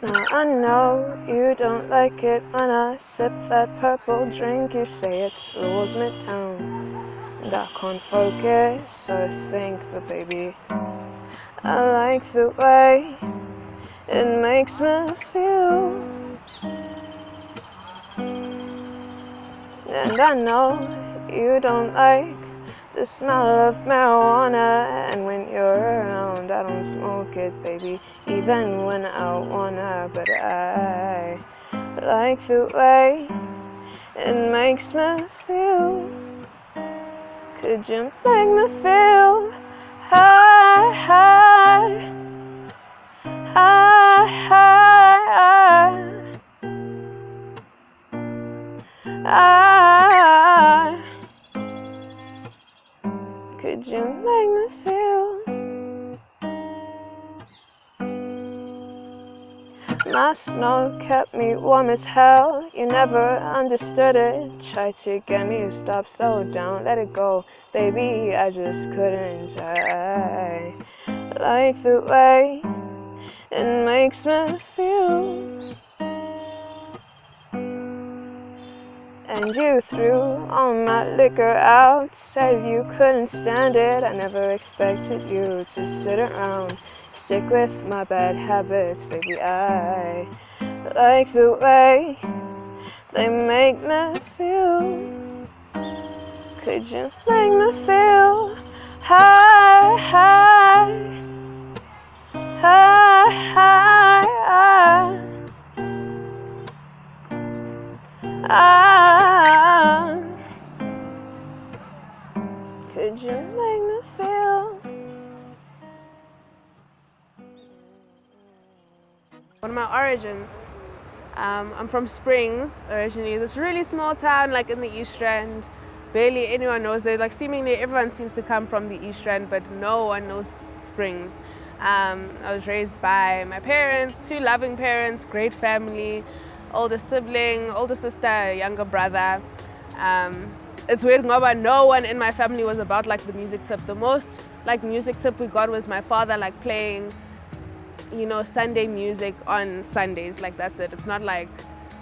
Now I know you don't like it when I sip that purple drink. You say it slows me down and I can't focus or think, but baby, I like the way it makes me feel. And I know you don't like the smell of marijuana, and when you're around I don't smoke it, baby, even when I wanna. But I like the way it makes me feel. Could you make me feel high, high, high, high, high? Could you make me feel? My snow kept me warm as hell. You never understood it. Tried to get me to stop, slow down, let it go. Baby, I just couldn't. I like the way it makes me feel. And you threw all my liquor out, said you couldn't stand it. I never expected you to sit around, stick with my bad habits, baby. I like the way they make me feel. Could you make me feel high, high, high, high, high? Could you make me feel? One of my origins, I'm from Springs originally. This really small town, like in the East Rand. Barely anyone knows there. Like seemingly everyone seems to come from the East Rand, but no one knows Springs. I was raised by my parents, two loving parents, great family, older sibling, older sister, younger brother. It's weird, but no one in my family was about like the music tip. The most like music tip we got was my father like playing, you know, Sunday music on Sundays. Like that's it. It's not like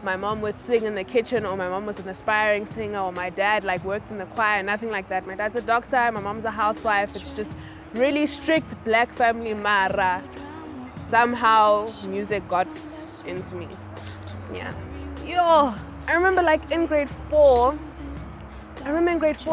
my mom would sing in the kitchen, or my mom was an aspiring singer, or my dad like worked in the choir. Nothing like that. My dad's a doctor, my mom's a housewife. It's just really strict black family. Mara, somehow music got into me. Yeah. Yo, I remember like in grade 4,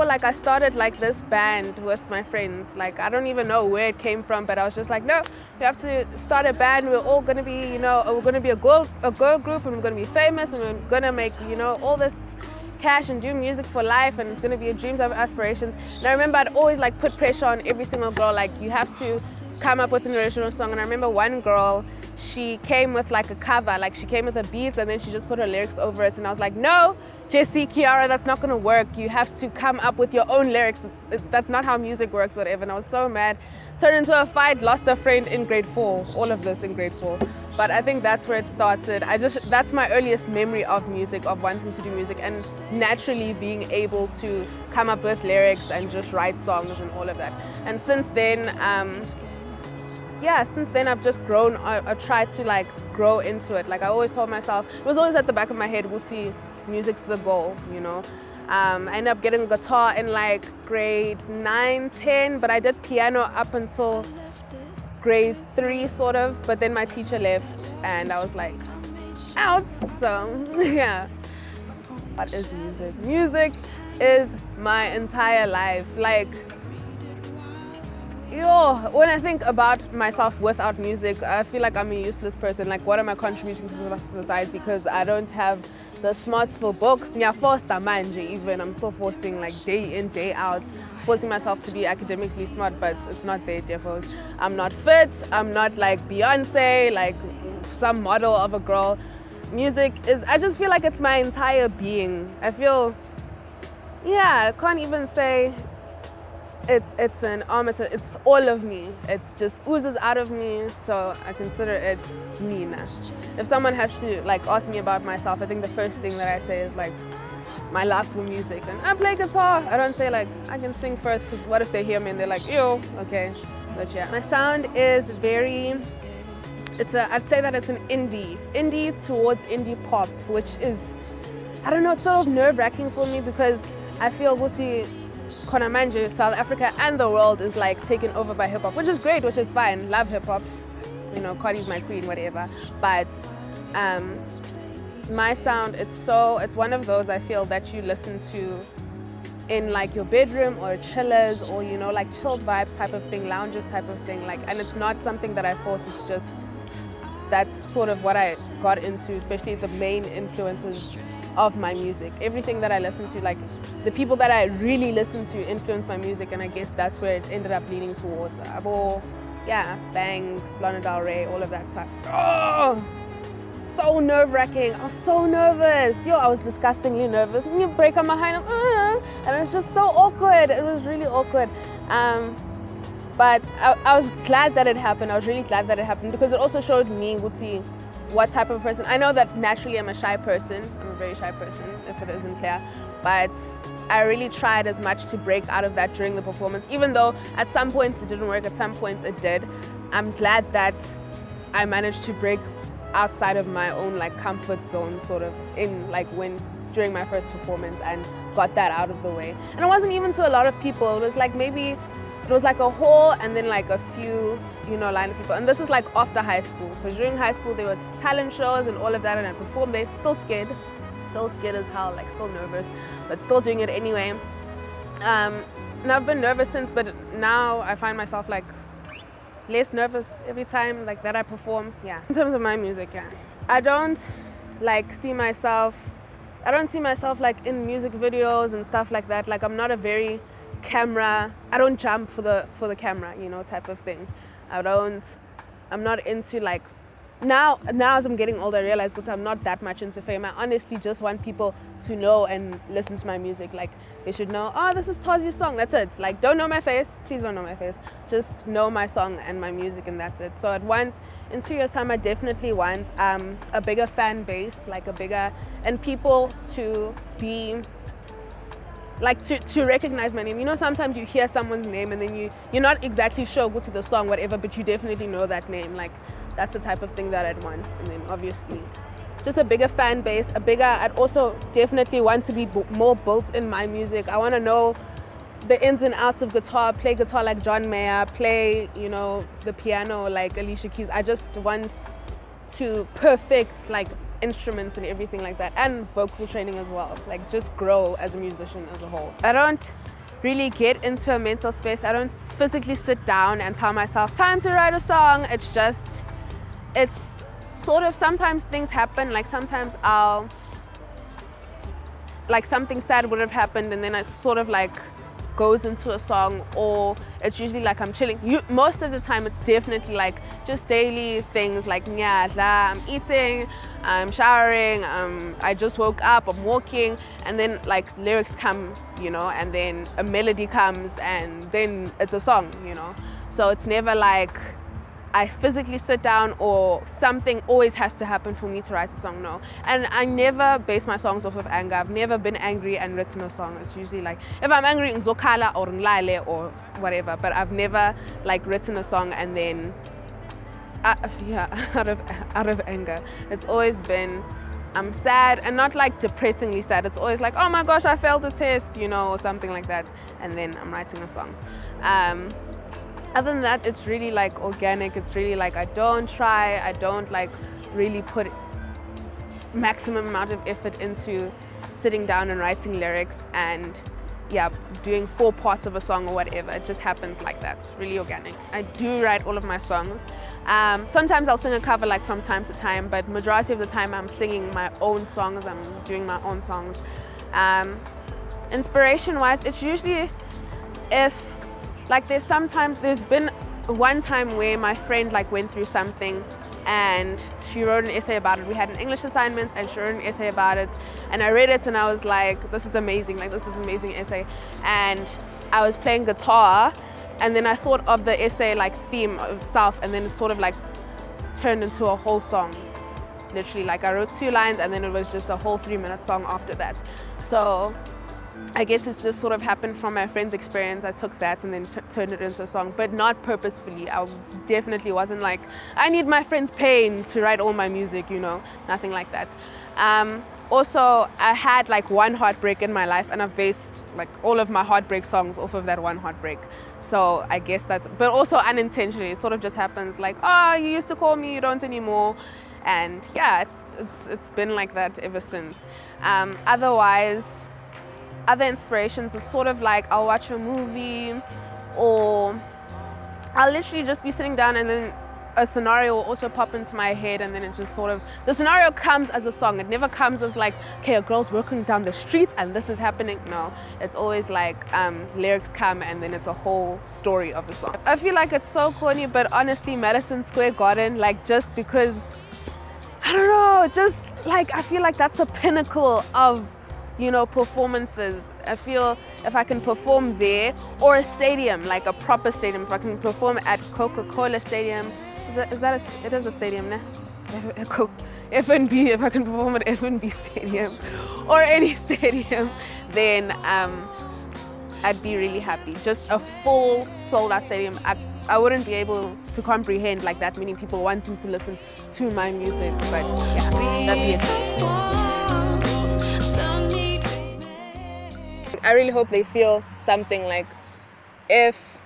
like I started like this band with my friends. Like I don't even know where it came from, but I was just like, no, we have to start a band. We're all gonna be, you know, we're gonna be a girl group, and we're gonna be famous, and we're gonna make, you know, all this cash and do music for life, and it's gonna be a dreams of aspirations. And I remember I'd always like put pressure on every single girl, like you have to come up with an original song. And I remember one girl, she came with like a cover, like she came with a beat and then she just put her lyrics over it, and I was like, no, Jessie, Kiara, that's not gonna work. You have to come up with your own lyrics. That's not how music works, whatever. And I was so mad. Turned into a fight, lost a friend in grade 4. All of this in grade 4. But I think that's where it started. That's my earliest memory of music, of wanting to do music, and naturally being able to come up with lyrics and just write songs and all of that. And since then, I've just grown. I tried to like grow into it. Like I always told myself, it was always at the back of my head, Wuti, music's the goal, you know. I ended up getting a guitar in like grade 9, 10, but I did piano up until grade 3 sort of, but then my teacher left and I was like, out. So yeah. What is music? Music is my entire life. Like, when I think about myself without music, I feel like I'm a useless person. Like, what am I contributing to society? Because I don't have the smarts for books. Yeah, forced even. I'm still forcing like day in, day out, forcing myself to be academically smart, but it's not there, therefore. I'm not fit. I'm not like Beyonce, like some model of a girl. Music is, I just feel like it's my entire being. I feel, I can't even say it's an arm, it's all of me. It just oozes out of me, so I consider it me now. If someone has to like ask me about myself, I think the first thing that I say is like my love for music. And I play guitar. I don't say like I can sing first, because what if they hear me and they're like, ew, okay. But yeah, my sound is very I'd say that it's an indie towards indie pop, which is, I don't know, it's sort of nerve-wracking for me because I feel Guti Konamanje, South Africa and the world is like taken over by hip-hop, which is great, which is fine. Love hip-hop, you know, Cardi's my queen, whatever. But my sound, it's one of those I feel that you listen to in like your bedroom or chillers or, you know, like chilled vibes type of thing, lounges type of thing, like, and it's not something that I force, it's just, that's sort of what I got into, especially the main influences of my music. Everything that I listen to, like the people that I really listen to influence my music, and I guess that's where it ended up leaning towards. Yeah, Bangs, Lana Del Rey, all of that stuff. Oh! So nerve-wracking. I was so nervous. I was disgustingly nervous. And you break on my hand, and it was just so awkward. It was really awkward. But I was glad that it happened. I was really glad that it happened because it also showed me, Guti, what type of person. I know that naturally I'm a shy person. I'm a very shy person, if it isn't clear. But I really tried as much to break out of that during the performance, even though at some points it didn't work, at some points it did. I'm glad that I managed to break outside of my own like comfort zone, sort of, in like during my first performance, and got that out of the way. And it wasn't even to a lot of people. It was like maybe it was like a hall and then like a few, you know, line of people. And this is like after high school. So during high school there were talent shows and all of that, and I performed there, still scared as hell, like still nervous, but still doing it anyway. And I've been nervous since, but now I find myself like less nervous every time like that I perform. Yeah, in terms of my music, yeah, I don't see myself like in music videos and stuff like that. Like I'm not a very I don't jump for the camera, you know, type of thing. I'm not into like, now as I'm getting older I realize that I'm not that much into fame. I honestly just want people to know and listen to my music. Like they should know, oh, this is Tozzie's song, that's it. Like don't know my face, please don't know my face, just know my song and my music, and that's it. So at once, in 2 years time, I definitely want a bigger fan base, like and people to be like to recognize my name. You know, sometimes you hear someone's name and then you're not exactly sure go to the song, whatever, but you definitely know that name. Like that's the type of thing that I'd want. And then obviously just a bigger fan base, I'd also definitely want to be more built in my music. I want to know the ins and outs of guitar, play guitar like John Mayer, play, you know, the piano like Alicia Keys. I just want to perfect like instruments and everything like that, and vocal training as well, like just grow as a musician as a whole. I don't really get into a mental space. I don't physically sit down and tell myself time to write a song. It's sort of, sometimes things happen, like sometimes like something sad would have happened and then it sort of like goes into a song, or it's usually like I'm chilling. Most of the time it's definitely like just daily things like I'm eating, I'm showering, I just woke up, I'm walking, and then like lyrics come, you know, and then a melody comes and then it's a song, you know. So it's never like I physically sit down or something always has to happen for me to write a song, no. And I never base my songs off of anger. I've never been angry and written a song. It's usually like, if I'm angry, ngizokhala or ngilale or whatever, but I've never like written a song and then, out of anger. It's always been, I'm sad, and not like depressingly sad. It's always like, oh my gosh, I failed the test, you know, or something like that, and then I'm writing a song. Other than that, it's really like organic. It's really like I don't like really put maximum amount of effort into sitting down and writing lyrics and doing 4 parts of a song or whatever. It just happens like that. It's really organic. I do write all of my songs. Sometimes I'll sing a cover like from time to time, but majority of the time I'm singing my own songs. I'm doing my own songs. Inspiration wise, it's usually if like there's been one time where my friend like went through something and she wrote an essay about it. We had an English assignment and she wrote an essay about it, and I read it and I was like, this is amazing, like this is an amazing essay. And I was playing guitar and then I thought of the essay like theme itself, and then it sort of like turned into a whole song. Literally, like I wrote 2 lines and then it was just a whole 3-minute song after that. So I guess it's just sort of happened from my friend's experience. I took that and then turned it into a song, but not purposefully. I definitely wasn't like, I need my friend's pain to write all my music, you know, nothing like that. Also, I had like one heartbreak in my life, and I've based like all of my heartbreak songs off of that one heartbreak. So I guess that's, but also unintentionally, it sort of just happens like, oh, you used to call me, you don't anymore. And yeah, it's been like that ever since. Otherwise, other inspirations, it's sort of like I'll watch a movie, or I'll literally just be sitting down and then a scenario will also pop into my head, and then it just sort of, the scenario comes as a song. It never comes as like, okay, a girl's walking down the street and this is happening. No, it's always like lyrics come and then it's a whole story of a song. I feel like it's so corny, but honestly, Madison Square Garden, like, just because, I don't know, just like, I feel like that's the pinnacle of, you know, performances. I feel if I can perform there, or a stadium, like a proper stadium, if I can perform at Coca-Cola Stadium, it is a stadium, nah? FNB, if I can perform at FNB Stadium or any stadium, then I'd be really happy. Just a full sold out stadium. I wouldn't be able to comprehend like that many people wanting to listen to my music, but yeah, that'd be it. I really hope they feel something like, if